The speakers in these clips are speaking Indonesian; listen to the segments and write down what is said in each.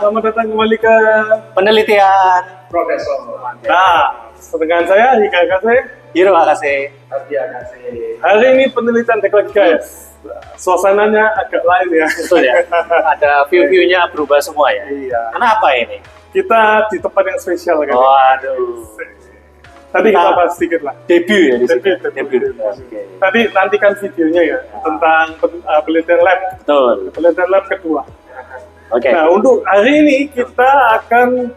selamat datang kembali ke penelitian Profesor. Nah, dengan saya Hika Akase, Hiro Akase. Hari ini penelitian deck lagi guys. Suasananya agak lain ya. Betul ya. Ada view-nya berubah semua ya. Iya. Kenapa ini? Kita di tempat yang spesial kan. Waduh. Tadi kita bahas sedikit lah. Debut ya di sini. Debut. Oke. Tadi nantikan videonya ya tentang penelitian lab. Betul. Penelitian lab kedua. Oke. Nah, untuk hari ini kita akan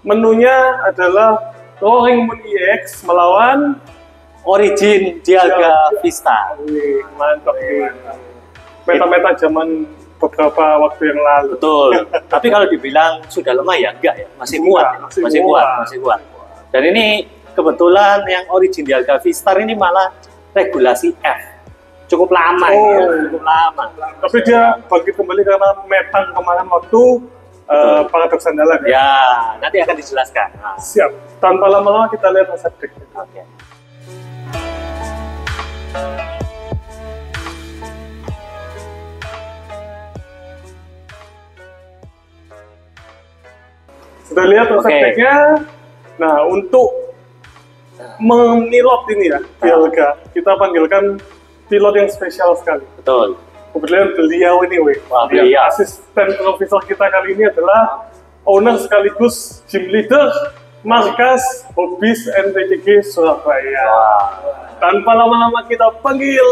menunya adalah Roaring Moon EX melawan Origin Dialga Vista. Wih, mantap nih. Meta-meta zaman beberapa waktu yang lalu. Betul. Tapi kalau dibilang sudah lemah ya enggak ya, masih kuat, Masih kuat. masih kuat. Dan ini kebetulan yang Origin Dialga Vista ini malah regulasi F. Cukup lama ya, cukup lama. Tapi dia bangkit kembali karena metang kemarin waktu paradoks andalan ya. Ya, nanti akan dijelaskan. Nah, Siap. Tanpa lama-lama kita lihat resep deck. oke. Sudah lihat resep Oke. decknya. Nah, untuk memilot ini ya, Dialga, kita panggilkan pilot yang spesial sekali. Betul. Kebetulan beliau ini, Wah, beliau. asisten profesor kita kali ini adalah owner sekaligus gym leader markas Hobbies NPTG Surabaya. Tanpa lama-lama kita panggil.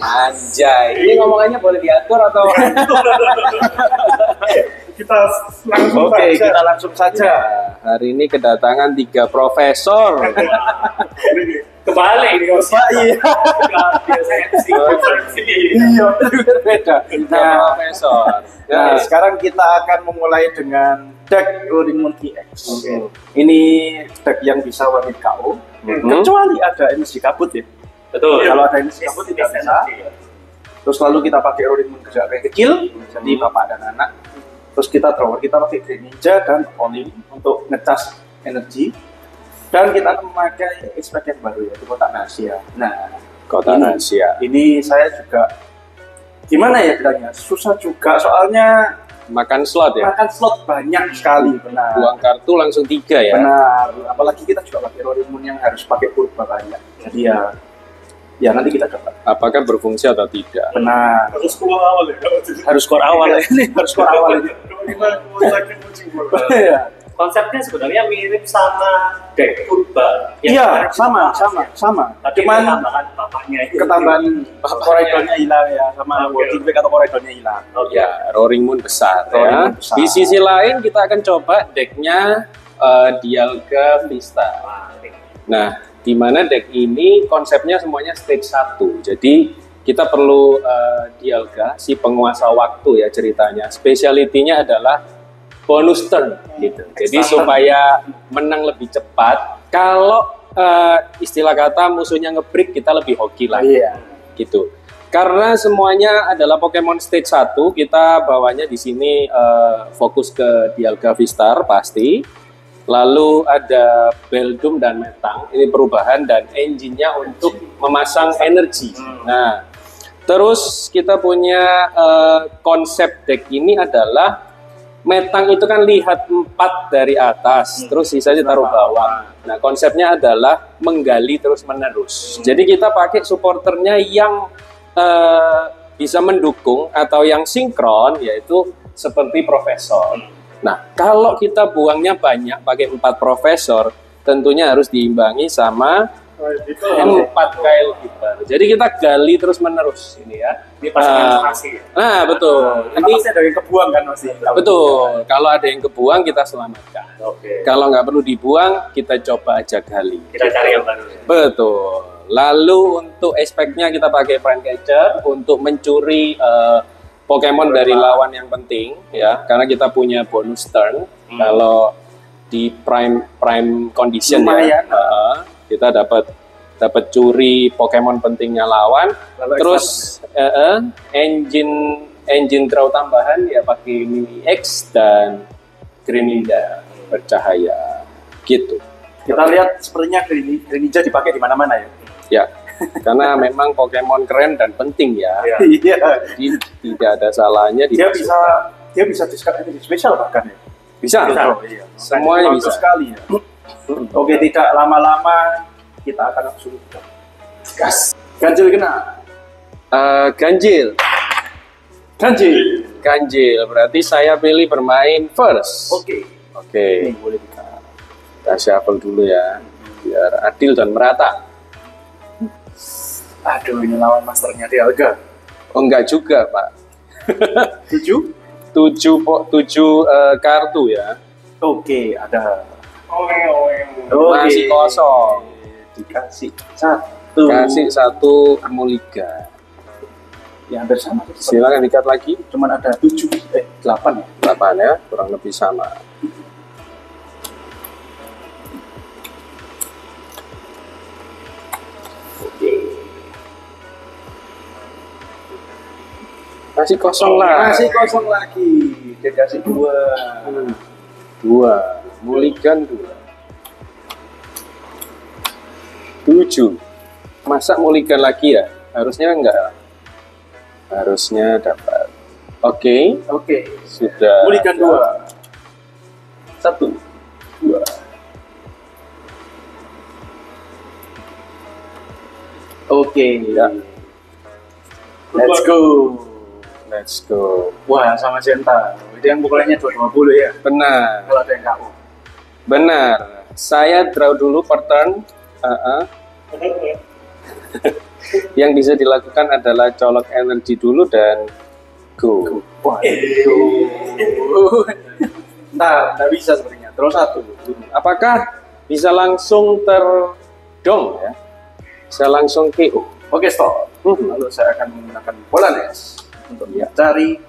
Anjay. Ini ngomongannya boleh diatur atau? Kita langsung Oke, saja. kita langsung saja. Hari ini kedatangan 3 profesor. Kembali ini Iya. Iya, berbeda. Nah, profesor. Nah, sekarang kita akan memulai dengan deck Roaring Moon EX. Ini deck yang bisa one hit KO. Kecuali ada emisi kabut ya. Betul. Kalau ada emisi kabut tidak bisa. Terus lalu kita pakai Roaring Moon gejala kayak kecil, jadi bapak dan anak. Terus kita thrower, kita pakai Green Ninja dan All-in untuk ngecas energi. Dan kita akan memakai aspek yang baru yaitu kotak rahasia. Nah, Kotak rahasia. ini saya juga gimana ya bilangnya, susah juga soalnya Makan slot ya. makan slot banyak sekali, benar. Buang kartu langsung 3 ya. Benar, apalagi kita juga pakai Roaring Moon yang harus pakai purba banyak. Jadi ya nanti kita coba. Apakah berfungsi atau tidak? Benar. Harus keluar awal ya. Harus skor awal ini. Harus skor awal ini. Kita mulai sakit kucing bola. Iya. Konsepnya sebenarnya mirip sama deck purba. Iya, sama. Tapi Cuman tambahan bapaknya itu. ketambahan koridornya hilang ya, sama working back atau koridornya hilang. Ya, Roaring Moon besar Roaring ya. Moon besar. Di sisi lain kita akan coba decknya Dialga Vista. Nah, di mana deck ini konsepnya semuanya stage 1. Jadi kita perlu Dialga, si penguasa waktu ya ceritanya. Speciality-nya adalah bonus turn gitu. Jadi supaya menang lebih cepat. Kalau istilah kata musuhnya nge-break, kita lebih hoki lah. Iya. Gitu. Karena semuanya adalah Pokemon stage 1, kita bawanya di sini fokus ke Dialga Vistar pasti. Lalu ada Beldum dan Metang, ini perubahan dan engine-nya untuk memasang energi. Nah, terus kita punya konsep deck ini adalah Metang itu kan lihat 4 dari atas, terus sisanya taruh bawah. Nah, konsepnya adalah menggali terus menerus. Jadi kita pakai supporternya yang bisa mendukung atau yang sinkron, yaitu seperti profesor. Nah, kalau kita buangnya banyak pakai 4 profesor, tentunya harus diimbangi sama 4 Kyle Keeper. Jadi kita gali terus menerus ini ya. Ini pasangan lokasi ya. Nah, betul. Ini masih ada yang kebuang kan masih. Betul. Kalau ada yang kebuang kita selamatkan. Oke. Kalau nggak perlu dibuang, kita coba aja gali. Kita cari yang baru ya. Betul. Lalu untuk aspeknya kita pakai Prime Catcher untuk mencuri Pokemon dari lawan yang penting ya, karena kita punya bonus turn. Kalau di prime condition Lumayan. ya, kita dapat curi Pokemon pentingnya lawan. Lalu Terus engine draw tambahan ya pakai Mini X dan Greninja bercahaya gitu. Kita lihat sepertinya Green Ninja dipakai di mana-mana ya. Ya, karena memang Pokemon keren dan penting ya. Iya. Jadi tidak ada salahnya Dia dimasukkan. bisa dia bisa discard energi spesial bahkan ya. Bisa. Oh, iya. Semuanya Bagus bisa. sekali ya. Oke, tidak lama-lama kita akan langsung gas. Ganjil kena. Ganjil. Ganjil. Ganjil. Berarti saya pilih bermain first. Oke. Oke. Ini boleh dikasih. Kita shuffle dulu ya. Biar adil dan merata. Aduh, ini lawan masternya Dialga. Oh, enggak juga, Pak. 7. 7 kartu ya. Oke, ada. Masih kosong. Dikasih 1. Kasih 1 mulligan. Ya, hampir sama. Silakan dikat lagi. Cuman ada 8 ya. 8 ya, kurang lebih sama. Masih kosong lah. Masih kosong lagi. Dia kasih 2. 2 mulligan 2. 7. Masa mulligan lagi ya? Harusnya enggak. Harusnya dapat. Oke, sudah. Mulligan 2. 1, 2. Oke, Ya. let's go. Let's go. Wah, sama Zenta. Itu yang pukulannya 220 ya. Benar. Kalau ada yang KO. Benar. Saya draw dulu per turn. Yang bisa dilakukan adalah colok energi dulu dan go. Wah, nggak bisa sebenarnya. Terus 1. Apakah bisa langsung terdong ya? Bisa langsung KO. Oke, stop. Lalu saya akan menggunakan bola nes untuk mencari.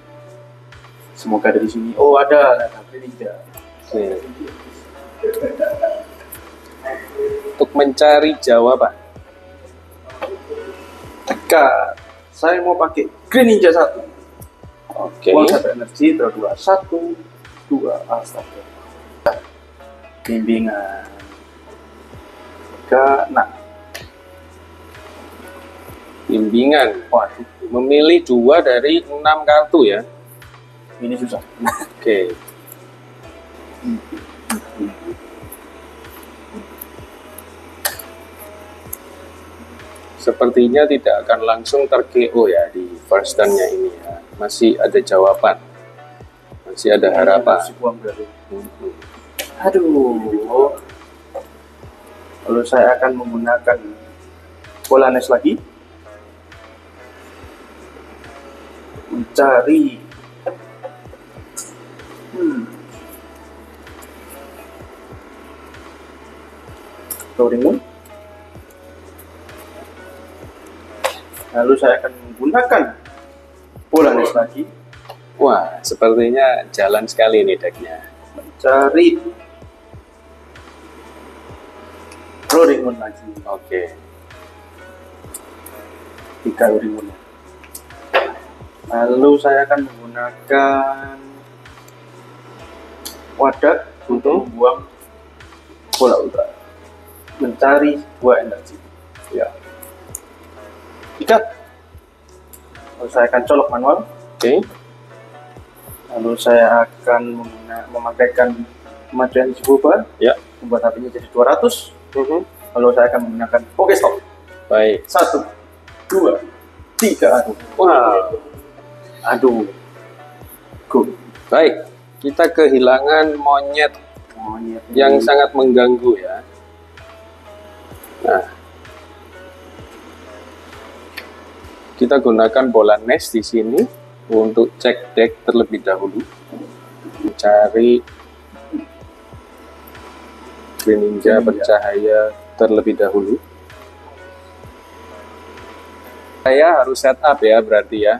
Semoga dari sini. Oh, ada ninja. Oke. Untuk mencari jawaban. Dekat. Saya mau pakai Green Ninja 1. Oke. Uang 1 energi, draw 2. 1, 2. Astaga. Bimbingan. Nah. Bimbingan. Waduh. Memilih 2 dari 6 kartu ya. Ini susah. Oke. Sepertinya tidak akan langsung ter-KO ya di first turn-nya ini ya. Masih ada jawaban. Masih ada harapan. Masih buang dari. Aduh. Lalu saya akan menggunakan bola nes lagi. Mencari. Rolling Moon. Lalu saya akan menggunakan bola nes lagi. Wah, sepertinya jalan sekali nih decknya. Mencari Rolling Moon lagi. Oke. 3 Rolling Moon. Lalu saya akan menggunakan wadah untuk membuang bola ultra. Mencari buah energi. Ya. Ikat. Lalu saya akan colok manual. Oke. Lalu saya akan memakaikan kemajuan Jiboba. Ya. Membuat HP-nya jadi 200. Lalu saya akan menggunakan Pokestop. Baik. 1, 2, 3. Aduh. Go. Baik. Kita kehilangan monyet yang sangat mengganggu ya. Nah, kita gunakan bola nes di sini untuk cek deck terlebih dahulu, mencari Green Ninja bercahaya terlebih dahulu. Saya harus setup ya, berarti ya.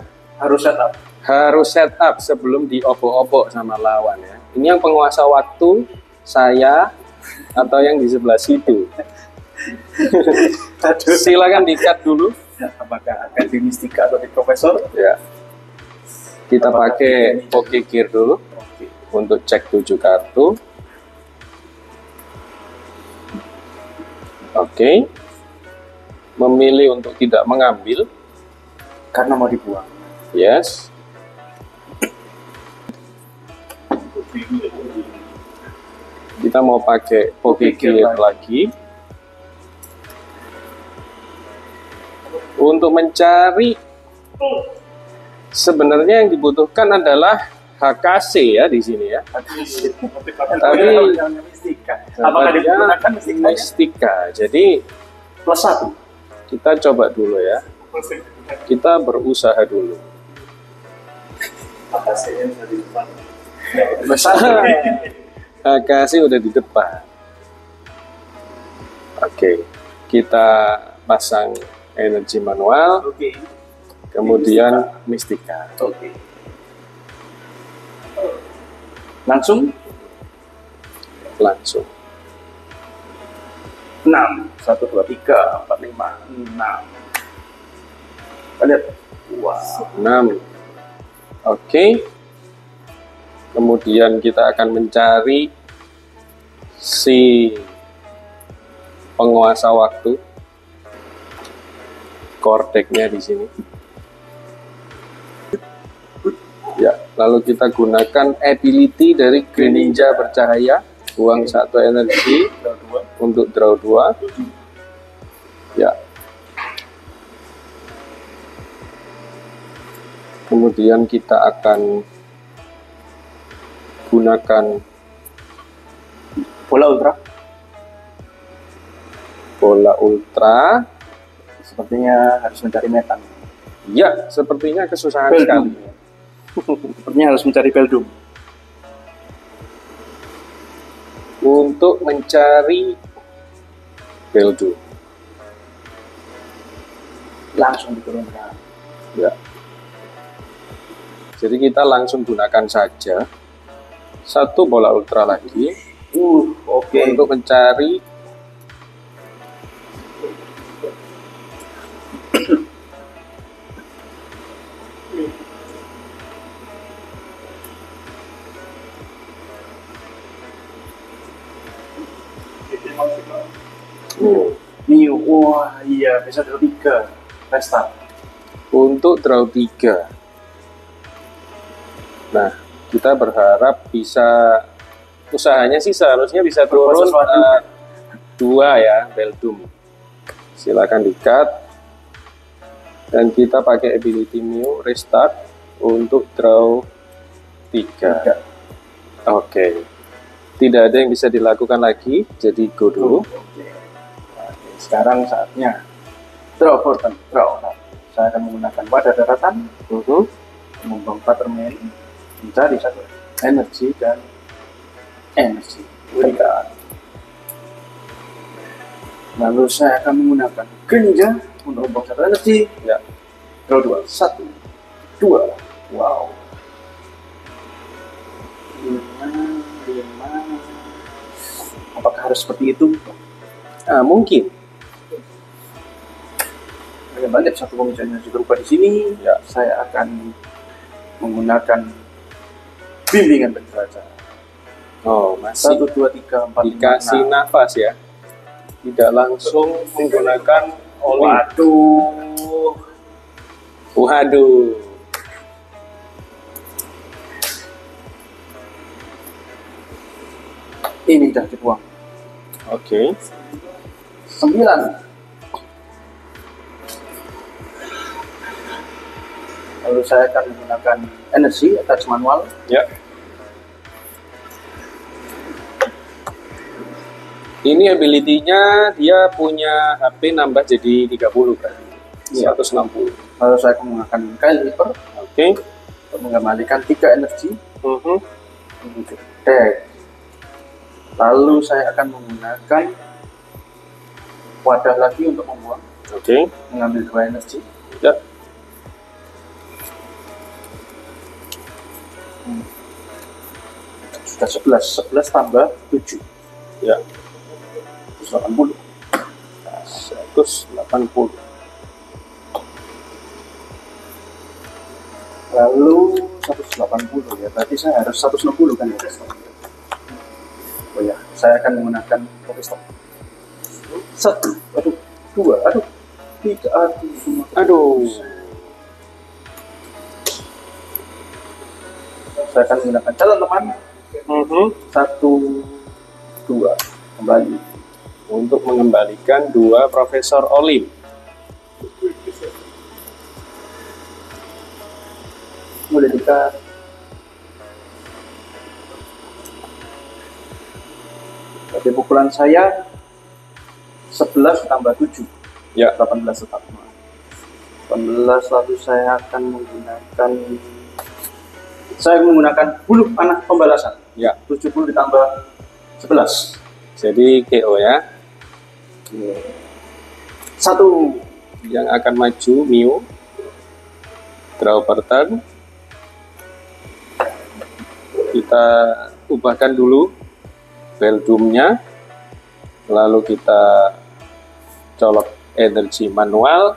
Harus setup sebelum diobok-obok sama lawan ya. Ini yang penguasa waktu, saya atau yang di sebelah situ. Silakan di-cut dulu. Apakah akan di Mistika atau di Profesor? Ya. Kita pakai Poke Gear dulu untuk cek 7 kartu. Oke. Memilih untuk tidak mengambil karena mau dibuang. Yes. Kita mau pakai poke gear lagi untuk mencari. Sebenarnya yang dibutuhkan adalah HKC ya di sini ya. Tapi apakah digunakan mistika. Jadi +1? kita coba dulu ya. Kita berusaha dulu. HKC udah di depan. Oke, kita pasang energi manual. Oke. Kemudian mistika. Oke. Langsung 6. 1 2 3 4 5 6. Kita lihat. Wow. 6. Oke. Kemudian kita akan mencari si penguasa waktu. Kordeknya di sini. Ya, lalu kita gunakan ability dari Greninja bercahaya, buang 1 energi untuk draw 2. Ya. Kemudian kita akan gunakan bola ultra. Sepertinya harus mencari metan. Ya, sepertinya kesusahan Beldum. sekali. Sepertinya harus mencari Beldum. Untuk mencari Beldum. Langsung diturunkan. Ya. Jadi kita langsung gunakan saja 1 bola ultra lagi. Oke. Untuk mencari Mio. Wah, iya bisa draw 3. Restart. untuk draw 3. Nah, kita berharap bisa, usahanya sih seharusnya bisa turun 2 ya, Beldum. Silakan di-cut. Dan kita pakai ability Mew restart untuk draw 3. Oke. Tidak ada yang bisa dilakukan lagi, jadi go dulu. Oke. Sekarang saatnya draw for turn. Draw. Saya akan menggunakan wadah daratan, membongkar permen, mencari 1 energi dan energi. Berikan. Lalu saya akan menggunakan Greninja untuk membongkar 1 energi. Ya. Draw 2. 1 2. Wow. 5. Apakah harus seperti itu? Nah, mungkin. Ada banyak satu pemicunya juga berubah di sini. Ya, saya akan menggunakan bimbingan penjelajahan. Oh, masih 1 2 3 4 dikasih 5 6. nafas ya. Tidak langsung menggunakan oli. Waduh. Ini sudah dibuang. Oke. 9. Lalu saya akan menggunakan energi attach manual. Ya. Ini ability-nya dia punya HP nambah jadi 30 kan. Ya. 160. Lalu saya akan menggunakan Kyle Reaper Oke. untuk mengembalikan 3 energi untuk deck. Lalu saya akan menggunakan wadah lagi untuk membuang, Oke. mengambil 2 energi. Ya. Sudah 11 tambah 7. Ya. 180. 180. Lalu 180 ya, berarti saya harus 160 kan ya. Oh ya, saya akan menggunakan Pokestop. 1, aduh, 2, aduh, 3, Aduh. Saya akan menggunakan calon teman. 1, 2 Kembali. untuk mengembalikan 2 Profesor Olim. Boleh dikat. Oke, pukulan saya 11 tambah 7. Ya. 18 tetap. 18, lalu saya akan menggunakan bulu anak pembalasan. Ya. 70 ditambah 11. Jadi KO ya. 1. Yang akan maju Miu. Draw per turn. Kita ubahkan dulu Beldumnya, lalu kita colok energi manual,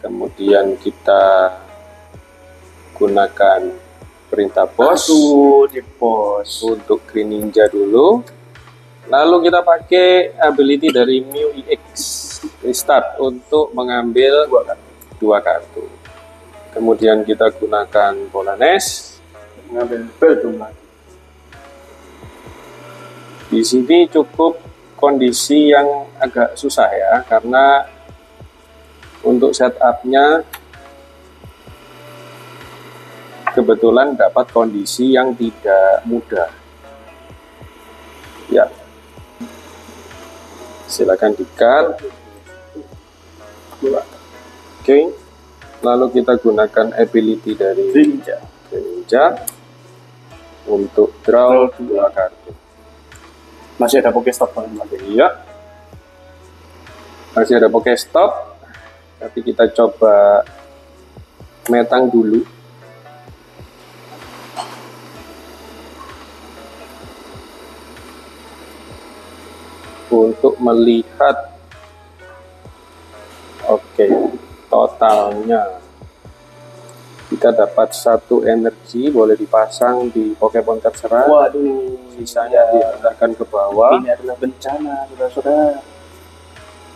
kemudian kita gunakan perintah bos di pos untuk Green Ninja dulu, lalu kita pakai ability dari Miu EX Restart untuk mengambil 2 kartu. Kemudian kita gunakan Polanes, mengambil Beldum lagi. Di sini cukup kondisi yang agak susah ya, karena untuk setupnya kebetulan dapat kondisi yang tidak mudah. Ya, silakan di-cut. Oke, lalu kita gunakan ability dari Ninja untuk draw 2 kartu. Masih ada Pokestop lagi. Iya, masih ada Pokestop, tapi kita coba metang dulu. Untuk melihat, oke, totalnya kita dapat 1 energi, boleh dipasang di Pokemon terserah. Waduh, Sisanya diletakkan ke bawah. ini adalah bencana, saudara-saudara.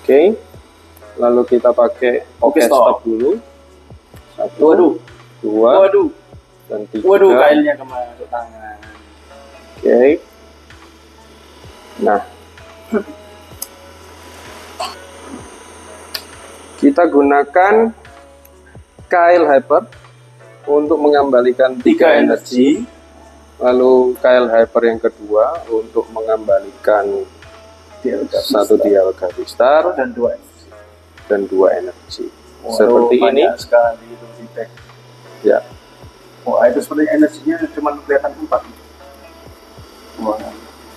Oke, lalu kita pakai Pokestop dulu. 1, Waduh, 2, waduh, dan 3. waduh, kailnya masuk tangan. Oke. Nah, kita gunakan Kail Hyper untuk mengembalikan 3 energi. Lalu Kail Hyper yang kedua untuk mengembalikan 1 Dialga Vistar dan 2 energi. dan 2 energi. Waduh, Seperti ini. banyak sekali itu di deck. Ya. Wah, itu seperti energinya cuma kelihatan 4. Wah,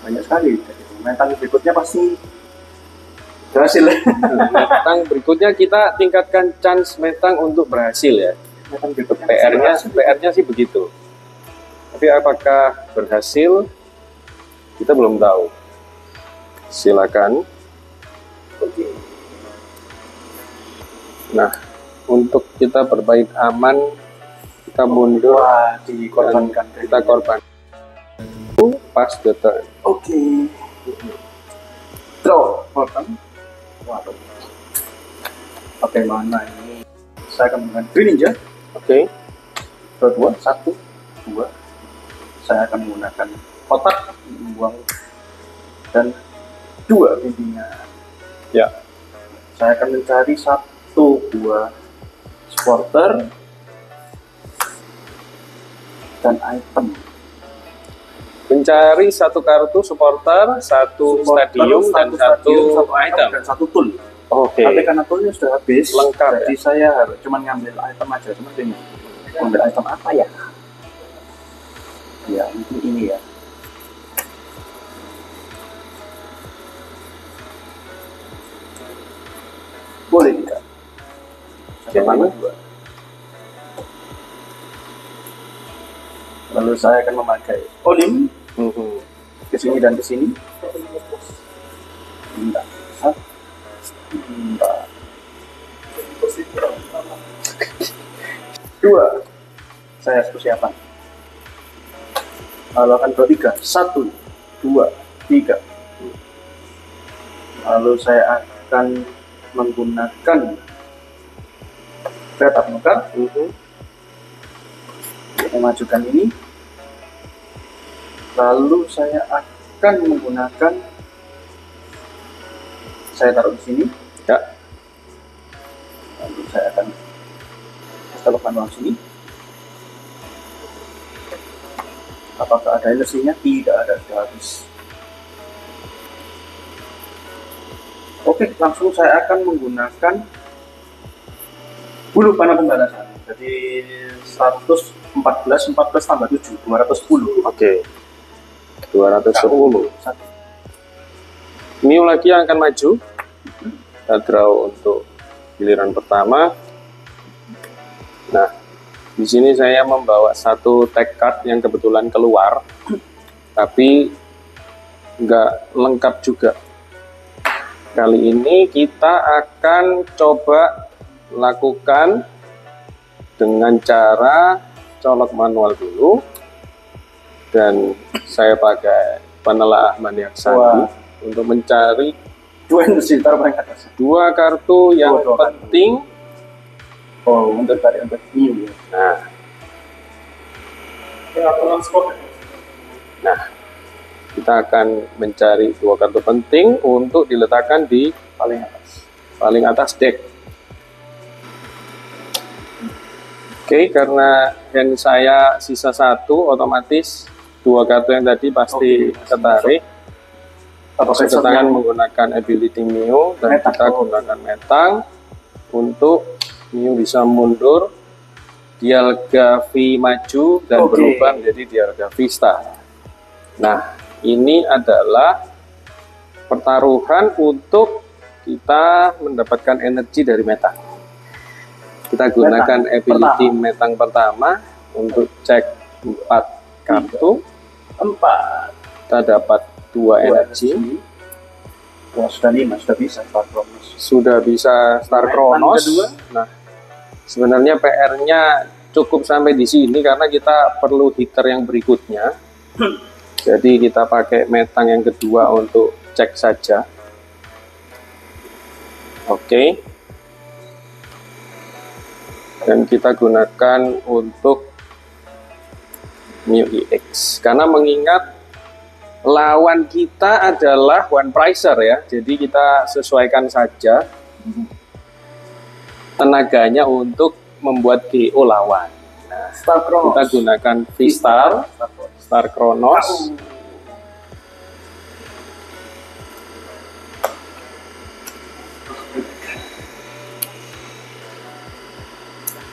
banyak sekali. Mental berikutnya pasti berhasil. Metang berikutnya kita tingkatkan chance metang untuk berhasil ya. Mental berikutnya PR-nya sih begitu. Tapi apakah berhasil? Kita belum tahu. Silakan. Nah, untuk kita bermain aman, kita mundur. Wah, dikorbankan. Kita korban. Pas the turn. Oke. Draw bottom. Waduh. Bagaimana ini? Saya akan menggunakan Green Ninja. Oke. Draw 2, 1, 2. Saya akan menggunakan kotak, membuang dan 2 bimbingan. Ya. Saya akan mencari 1 buah supporter dan item. Mencari 1 kartu supporter, 1 stadium, dan 1 item. Dan 1 tool. Oke. Tapi karena toolnya sudah habis, Lengkap, jadi saya harus cuma ngambil item aja seperti ini. Ngambil item apa ya? Ya, mungkin ini ya. Boleh tidak? Bagaimana? Lalu saya akan memakai Olim ke sini dan ke sini. Bentar. Bentar. 2. Saya persiapan. Lalu akan bertiga. 1, 2, 3. Lalu saya akan menggunakan kereta penukar. Memajukan ini. Lalu saya akan menggunakan, saya taruh di sini. Ya. Lalu saya akan taruhkan uang sini. Apakah ada energinya? Tidak ada, sudah habis. Oke, langsung saya akan menggunakan bulu panah pembalasan. Jadi 114 tambah 7, 210. Oke. 210. Mio lagi yang akan maju. Kita draw untuk giliran pertama. Nah, di sini saya membawa satu tag card yang kebetulan keluar, tapi nggak lengkap juga. Kali ini kita akan coba lakukan dengan cara colok manual dulu, dan saya pakai penelaah maniak sandi untuk mencari Dua energi, taruh paling atas. dua kartu yang Dua penting. Oh, untuk cari untuk Mio. Nah, aturan spot. nah, kita akan mencari dua kartu penting untuk diletakkan di paling atas deck. Oke, karena hand saya sisa satu, otomatis dua kartu yang tadi pasti ketarik. Masuk ke tangan menggunakan ability Mio, dan Metang. kita gunakan metang untuk Mio bisa mundur, Dialga V maju dan berubah menjadi Dialga V Star. Nah, ini adalah pertaruhan untuk kita mendapatkan energi dari metang. Kita gunakan ability metang pertama untuk cek 4 kartu. 4. Kita dapat 2 energi. Wah, sudah 5, sudah bisa Star Kronos. Sudah bisa Star Kronos. Kedua. Nah, sebenarnya PR-nya cukup sampai di sini karena kita perlu hitter yang berikutnya. Jadi kita pakai metang yang kedua untuk cek saja. Oke. Dan kita gunakan untuk Mio EX. Karena mengingat lawan kita adalah one pricer ya. Jadi kita sesuaikan saja tenaganya untuk membuat GO lawan. Nah, Star Kronos. kita gunakan V-Star, Star Kronos.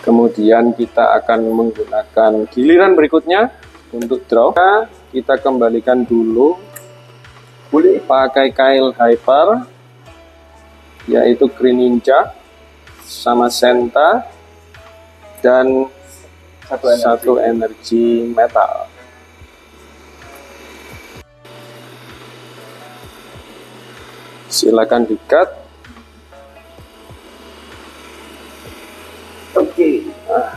Kemudian kita akan menggunakan giliran berikutnya untuk draw. Kita kembalikan dulu, boleh pakai Kyle Hyper, yaitu Greninja sama Senta, dan satu energi metal. Silakan di-cut. Oke. Nah,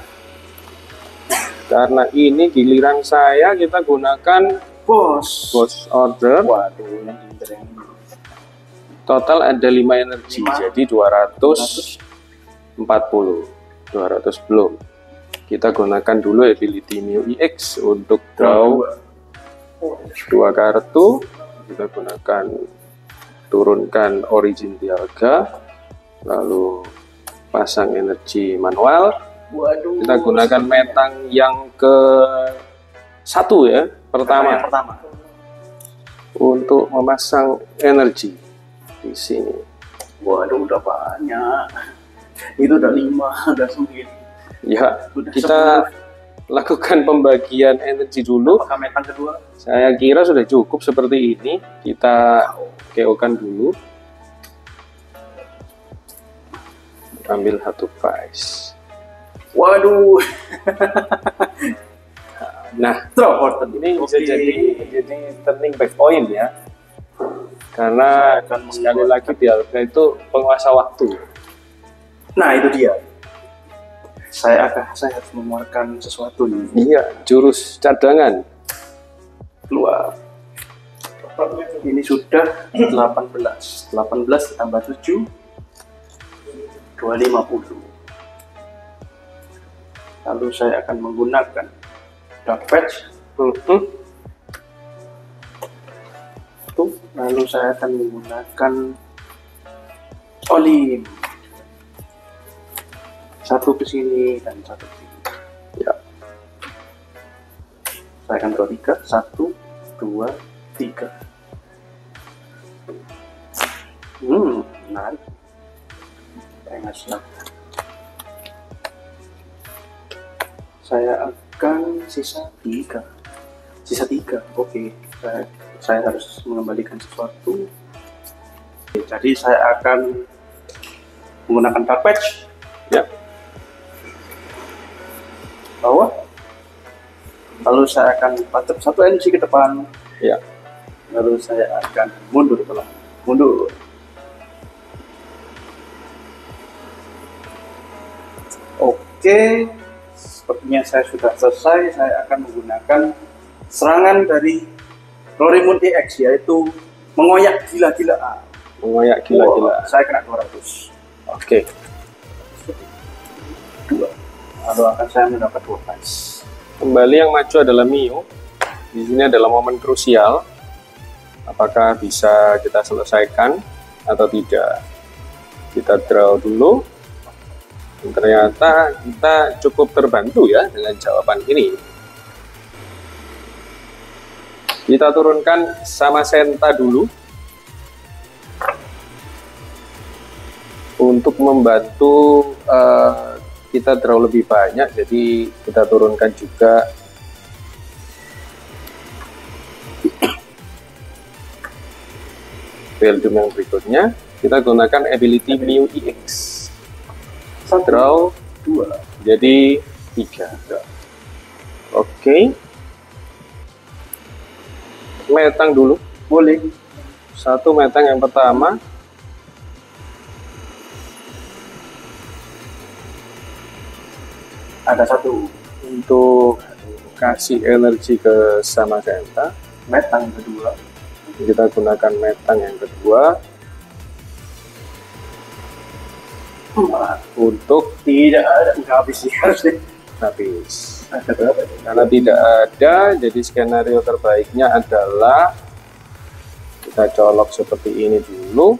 karena ini giliran saya, kita gunakan Bos. order. Waduh, yang Indra yang ini. Total ada 5 energi, jadi 240. 200 belum. Kita gunakan dulu ability Mio EX untuk draw 2 kartu. Kita gunakan, turunkan Origin Dialga, lalu pasang energi manual. Waduh. Kita gunakan metang yang ke 1 ya, pertama, untuk memasang energi di sini. Waduh, udah banyak. Itu udah 5, udah 9. Ya, Udah kita lakukan pembagian energi dulu. Apakah metang kedua? Saya kira sudah cukup seperti ini. Kita KO-kan dulu. Ambil satu price. Waduh. Nah, Draw order. ini bisa jadi turning back point ya. Karena sekali lagi Dialga itu penguasa waktu. Nah, itu dia. Saya harus mengeluarkan sesuatu ini. Iya, jurus cadangan. Keluar. Ini sudah 18. 18 ditambah 7. 250. Lalu saya akan menggunakan Dark Patch. Lalu saya akan menggunakan olim. Satu ke sini dan satu ke sini. Ya. Saya akan draw 3. 1, 2, 3. Menarik. Saya akan sisa 3. Oke. Saya harus mengembalikan sesuatu. Jadi saya akan menggunakan dark patch. Ya. Bawah. Lalu saya akan tancap satu energi ke depan. Ya. Lalu saya akan mundur ke belakang. Mundur. Oke. Sepertinya saya sudah selesai. Saya akan menggunakan serangan dari Roaring Moon EX, yaitu mengoyak gila-gilaan. Mengoyak gila-gilaan. Saya kena 200. Oke. 2. Lalu akan saya mendapat 2 dice. Kembali yang maju adalah Mio. Di sini adalah momen krusial. Apakah bisa kita selesaikan atau tidak? Kita draw dulu. Dan ternyata kita cukup terbantu ya dengan jawaban ini. Kita turunkan sama Senta dulu untuk membantu kita draw lebih banyak. Jadi kita turunkan juga Beldum yang berikutnya. Kita gunakan ability Mio EX. Draw 2, jadi 3. Oke. Metang dulu, boleh. 1 metang yang pertama. Ada 1 Untuk kasih energi ke sama Senta. metang kedua. Kita gunakan metang yang kedua. Untuk Tidak ada, udah habis sih harusnya. habis. Ada berapa? Karena tidak ada, jadi skenario terbaiknya adalah kita colok seperti ini dulu.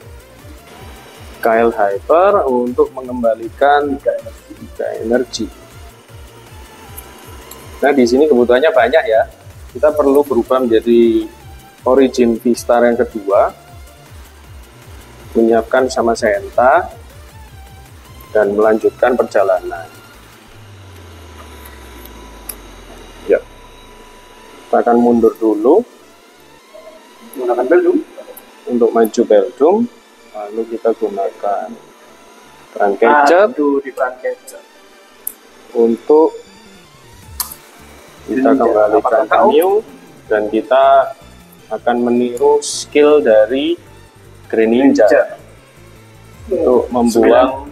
Kyle Hyper untuk mengembalikan 3 energi. Nah, di sini kebutuhannya banyak ya. Kita perlu berubah menjadi Origin V-Star yang kedua. Menyiapkan sama Senta dan melanjutkan perjalanan. Ya. Kita akan mundur dulu Menggunakan Beldum. untuk maju Beldum. Lalu kita gunakan Truncature Di Truncature. untuk kita kembalikan ke Mio, dan kita akan meniru skill dari Green Ninja untuk membuang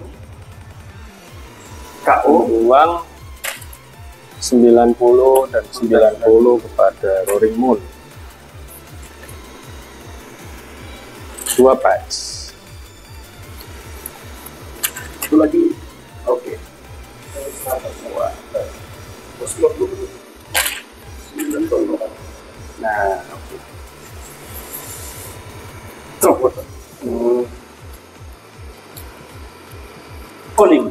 KO 90 dan 90 kepada Roaring Moon. 2 patch. itu lagi. Oke. Nah, oke. Terus. Calling.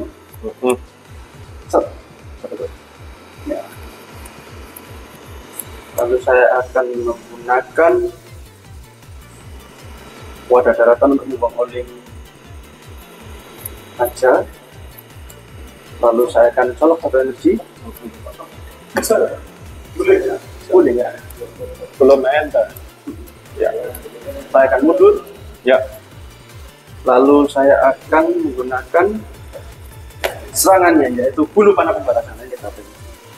Set. Ya. Lalu saya akan menggunakan wadah daratan untuk membuang oling aja. Lalu saya akan colok satu energi. Boleh ya? Boleh ya? Belum enter. Ya. Saya akan mundur. Ya. Lalu saya akan menggunakan serangannya, yaitu bulu panah pembalasan aja tapi.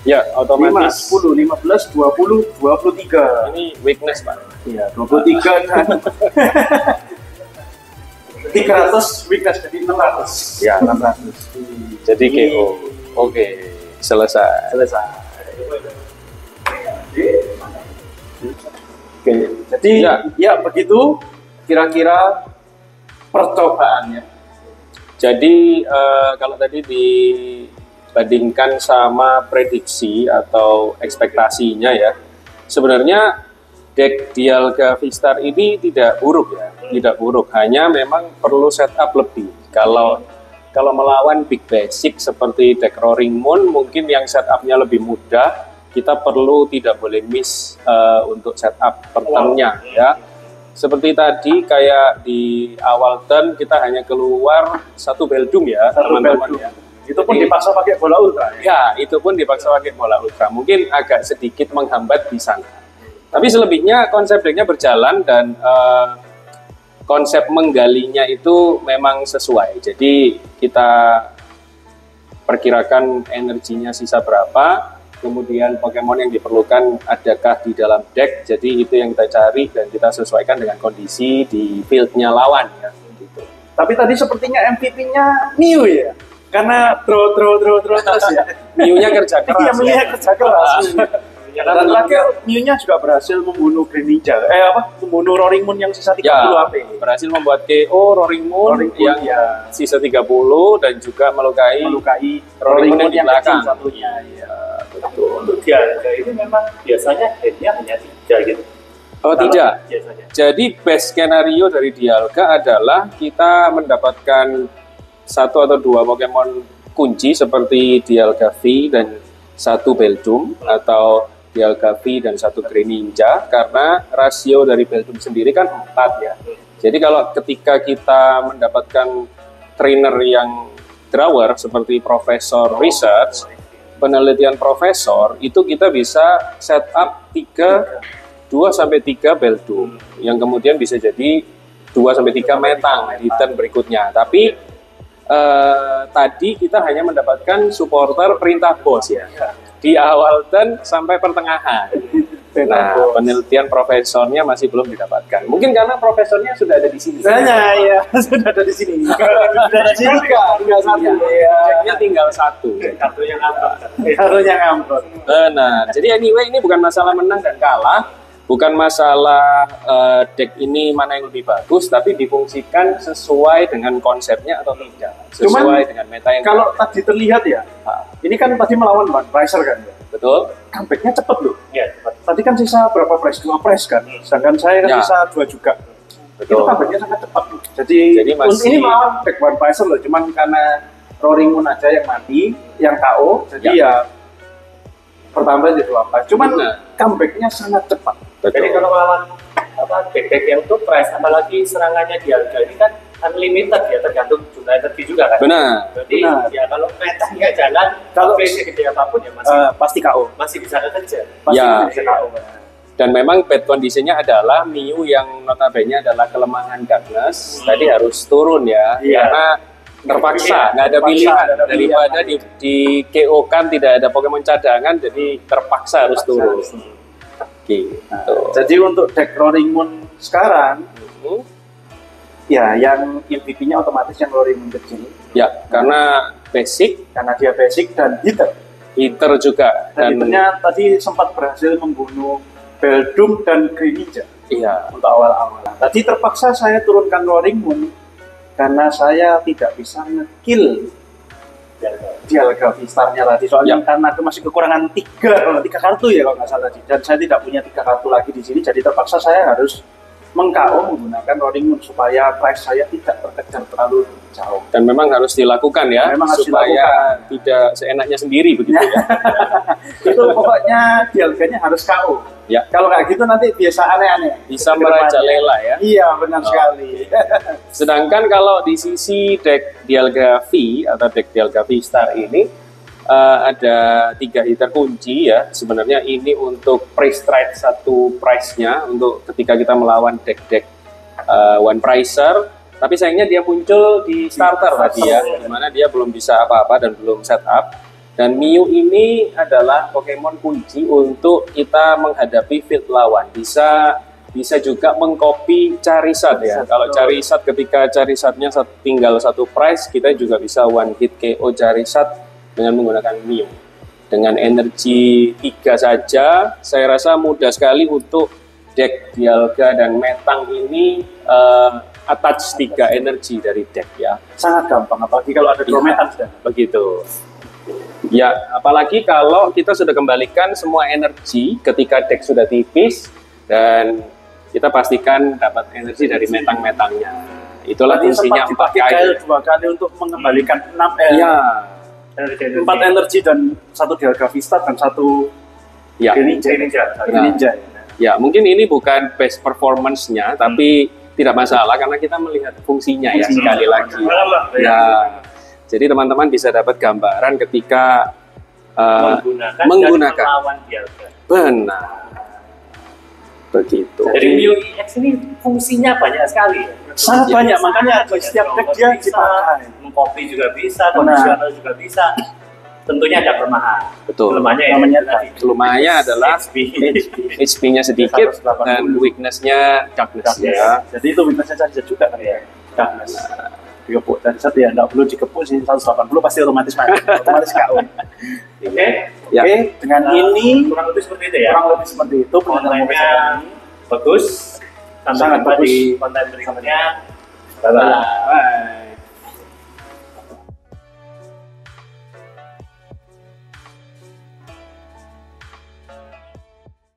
Ya, otomatis 5, 10, 15, 20, 23. ini weakness, Pak. Iya, 23 kan. 300 weakness jadi 600. Ya, 600. Jadi KO. Oke, selesai. Selesai. Oke, jadi ya begitu kira-kira percobaannya. Jadi kalau tadi dibandingkan sama prediksi atau ekspektasinya ya, sebenarnya deck Dialga V-Star ini tidak buruk ya, tidak buruk. Hanya memang perlu setup lebih. Kalau melawan big basic seperti deck Roaring Moon, mungkin yang setupnya lebih mudah, kita perlu tidak boleh miss untuk setup per turn-nya ya. Seperti tadi kayak di awal turn kita hanya keluar satu Beldum ya teman-teman ya. Itu pun dipaksa pakai bola ultra. Ya, itu pun dipaksa pakai bola ultra. Mungkin agak sedikit menghambat di sana. Tapi selebihnya konsep decknya berjalan dan konsep menggalinya itu memang sesuai. Jadi kita perkirakan energinya sisa berapa, kemudian Pokemon yang diperlukan adakah di dalam deck. Jadi itu yang kita cari dan kita sesuaikan dengan kondisi di fieldnya lawan ya. Gitu. Tapi tadi sepertinya MVP-nya Mew ya, karena draw terus ya. Mew-nya kerja keras. Iya, Mew-nya kerja keras. Dan terakhir Mew-nya juga berhasil membunuh Greninja. Membunuh Roaring Moon yang sisa 30 ya, HP. Berhasil membuat KO Roaring Moon yang sisa 30 dan juga melukai Roaring Moon yang belakang satunya. Ya, betul. Untuk Dialga ini memang biasanya headnya hanya 3 gitu. Oh tidak. Biasanya. Jadi best skenario dari Dialga adalah kita mendapatkan 1 atau 2 Pokemon kunci seperti Dialga V dan 1 Beldum atau Dialga V dan 1 Greninja, karena rasio dari Beldum sendiri kan 4 ya. Jadi kalau ketika kita mendapatkan trainer yang drawer seperti Profesor Research, penelitian Profesor, itu kita bisa setup 2-3 Beldum yang kemudian bisa jadi 2-3 Metang di turn berikutnya. Tapi tadi kita hanya mendapatkan supporter perintah bos ya di awal turn sampai pertengahan. Nah, penelitian profesornya masih belum didapatkan. Mungkin karena profesornya sudah ada di sini. Ya, sudah ada di sini. Sudah ada di sini tinggal 1. Ya. Ceknya tinggal 1. Satunya ngambek. Nah, jadi anyway ini bukan masalah menang dan kalah, bukan masalah deck ini mana yang lebih bagus, tapi difungsikan sesuai dengan konsepnya atau tidak, sesuai dengan meta yang kalau tadi terlihat ya, ini kan tadi melawan One Pricer kan ya. Betul. Comeback-nya cepet loh. Iya, cepat. Tadi kan sisa berapa price? 2 price kan. Sedangkan saya kan sisa 2 juga. Betul. Itu comeback-nya sangat cepat loh. Jadi masih... ini melawan deck One Pricer loh, cuman karena Roaring Moon aja yang mati, yang KO, jadi ya pertambah jadi 2. Cuman comeback-nya sangat cepat. Betul. Jadi kalau melawan deck-deck yang tuh price, apalagi serangannya Dialga ini kan unlimited ya, tergantung jumlah energi juga kan. Benar. Jadi ya kalau meta nggak jalan, kalau base gede apapun ya pasti KO. masih bisa kerja. Pasti Ya. bisa KO. Dan memang bad kondisinya adalah Mew yang notabene adalah kelemahan Darkness tadi harus turun ya, karena terpaksa, nggak ada pilihan daripada di KO kan tidak ada Pokemon cadangan, jadi terpaksa harus turun. Gitu. Jadi untuk deck Roaring Moon sekarang, ya yang MVP-nya otomatis yang Roaring Moon kecil. Ya, karena basic, Karena dia basic dan hitter. hitter juga. Dan hitternya tadi sempat berhasil membunuh Beldum dan Greninja. Iya. Untuk awal-awal. Tadi terpaksa saya turunkan Roaring Moon karena saya tidak bisa nge-kill Dialga V-Star-nya tadi. Soalnya karena aku masih kekurangan 3 kartu ya kalau nggak salah. Dan saya tidak punya 3 kartu lagi di sini, jadi terpaksa saya harus meng-KO menggunakan Roaring Moon supaya price saya tidak terkejar terlalu jauh. Dan memang harus dilakukan ya, Memang harus supaya tidak seenaknya sendiri begitu ya. Itu pokoknya Dialganya harus KO. Ya. Kalau kayak gitu nanti biasa aneh-aneh. Bisa merajalela ya. Iya, benar sekali. Sedangkan kalau di sisi deck Dialga V atau deck Dialga V-Star ini ada 3 hitter kunci ya. Sebenarnya ini untuk pre-strike 1 price-nya untuk ketika kita melawan deck-deck One Pricer. Tapi sayangnya dia muncul di starter tadi ya, dimana dia belum bisa apa-apa dan belum setup. Dan Mew ini adalah Pokemon kunci untuk kita menghadapi field lawan. Bisa juga mengcopy Charizard ya. Kalau Charizard ketika Charizardnya tinggal 1 price, kita juga bisa one hit KO Charizard dengan menggunakan Mew. Dengan energi 3 saja, saya rasa mudah sekali untuk deck Dialga dan Metang ini attach 3 energi dari deck ya. Sangat gampang, apalagi kalau ada Metan sudah. Begitu. Ya, apalagi kalau kita sudah kembalikan semua energi ketika deck sudah tipis, dan kita pastikan dapat energi dari metang-metangnya. Itulah Berarti fungsinya sempat 4 dipakai kail. kail 2 kali untuk mengembalikan 4 Iya, energi dan 1 Dialga Vista dan 1 ya. Greninja. Nah. Greninja. Ya, mungkin ini bukan best performance-nya, tapi tidak masalah karena kita melihat fungsinya ya sekali lagi. Ya, jadi teman-teman bisa dapat gambaran ketika menggunakan. dan melawan Dialga. Benar, begitu. Jadi Mio EX ini fungsinya banyak sekali. Sangat Ya. banyak, makanya di setiap deck dia dipakai. Mengkopi juga bisa, Benar. kondisional juga bisa. Tentunya ada kelemahan. Betul. Kelemahannya ya, Namanya tadi. Kelemahannya adalah HP. HP-nya sedikit 180. dan weakness-nya darkness ya. Jadi itu weakness-nya saja juga kan ya. Darkness. Dikepuk dan set ya enggak perlu dikepuk sih 180 pasti otomatis mati. Otomatis KO. Oke. Ya. Oke, dengan ini kurang lebih seperti itu ya. kurang lebih seperti itu penjelasan Kontennya bagus. Sampai Sangat jumpa bagus. di konten berikutnya. Bye-bye. Bye.